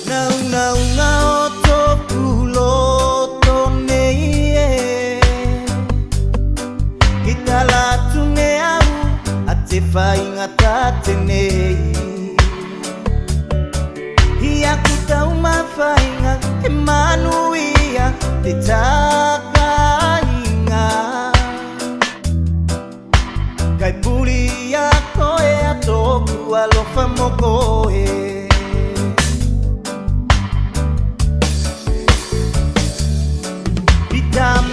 Naunga o tōku loto nei e Ki tā latu me au a te whainga tate nei I aku tau mawhainga he manuia te tākainga Kai puri a koe a tōku alofa mo koe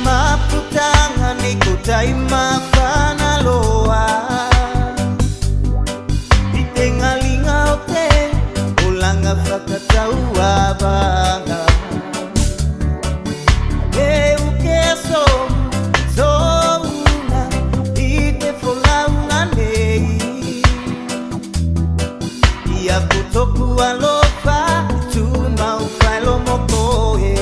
Maputanga ni kutai mawhana loa I te ngalinga o te o langa whakatau a banga E uke so una I te wholaunga nei I a kutoku alofa tu mau whaelo mo koe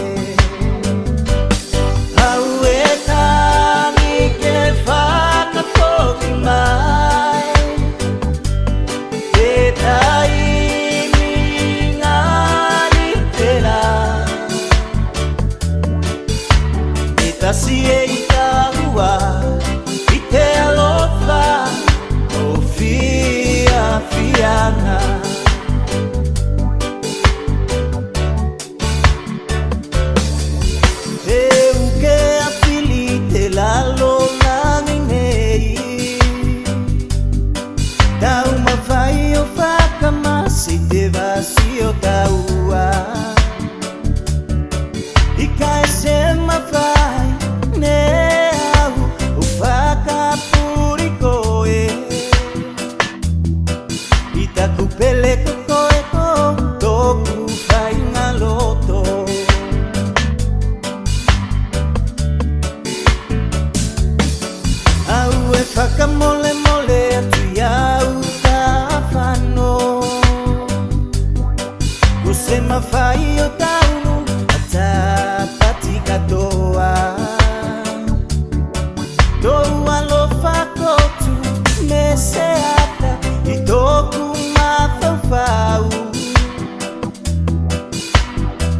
Si e I tahua I te alofa o fia fiana E uke a pili te lalo nami nei Tau mawhai o whakamasi te vasi o taua I kai se mawhai Pele koe ko tōku whainga loto Au e whakamole mole atu iau ka whano Ko se mawhai o taunu a tāpati katoa Tōu alofa kotu me se ata I tōku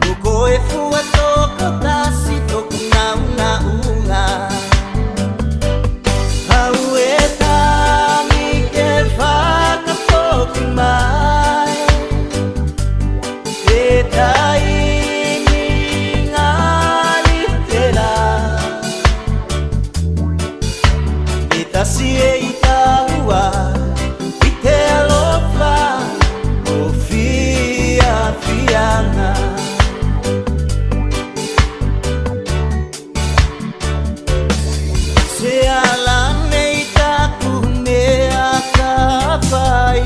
Koko e fua toko tasi toku nauna unga Au e tami ke whakapoki mai E taimi ngali te la E tasi e I tahua I te alofa Fiana Se ala nei taku mea ka whai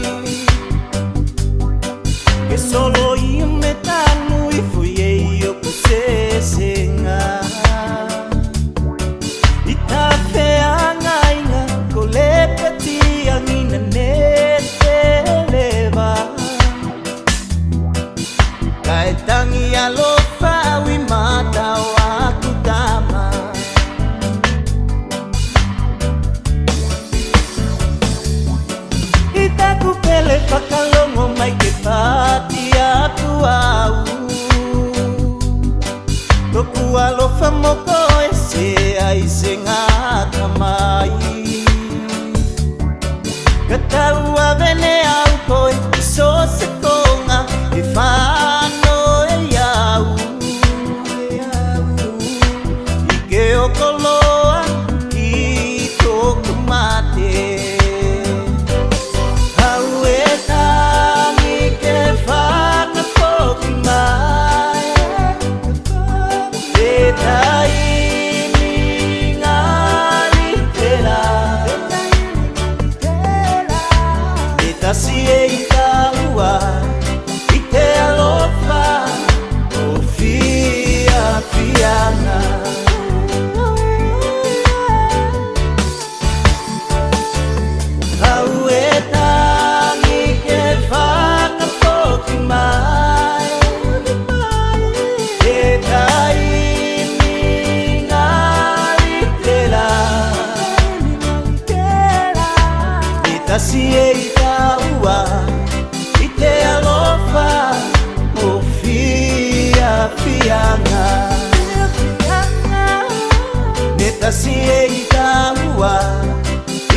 Ke solo I me tanu I fui e o se senga I ta whea ngainga ko le peti angina ne te lewa Kai tangi alofa wi mata o aku tama I taku pele whakalongo mai ke pati atu au Toku alofa mo koe se ai se ngata mai Katau a vene au koe so se konga I whano e iau tasie itaua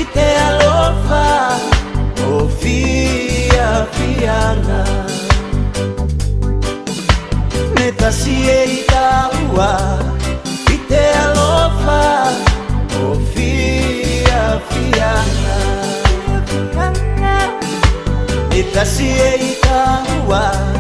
ite alofa ofia fianga me tasie itaua ite alofa ofia fianga me tasie itaua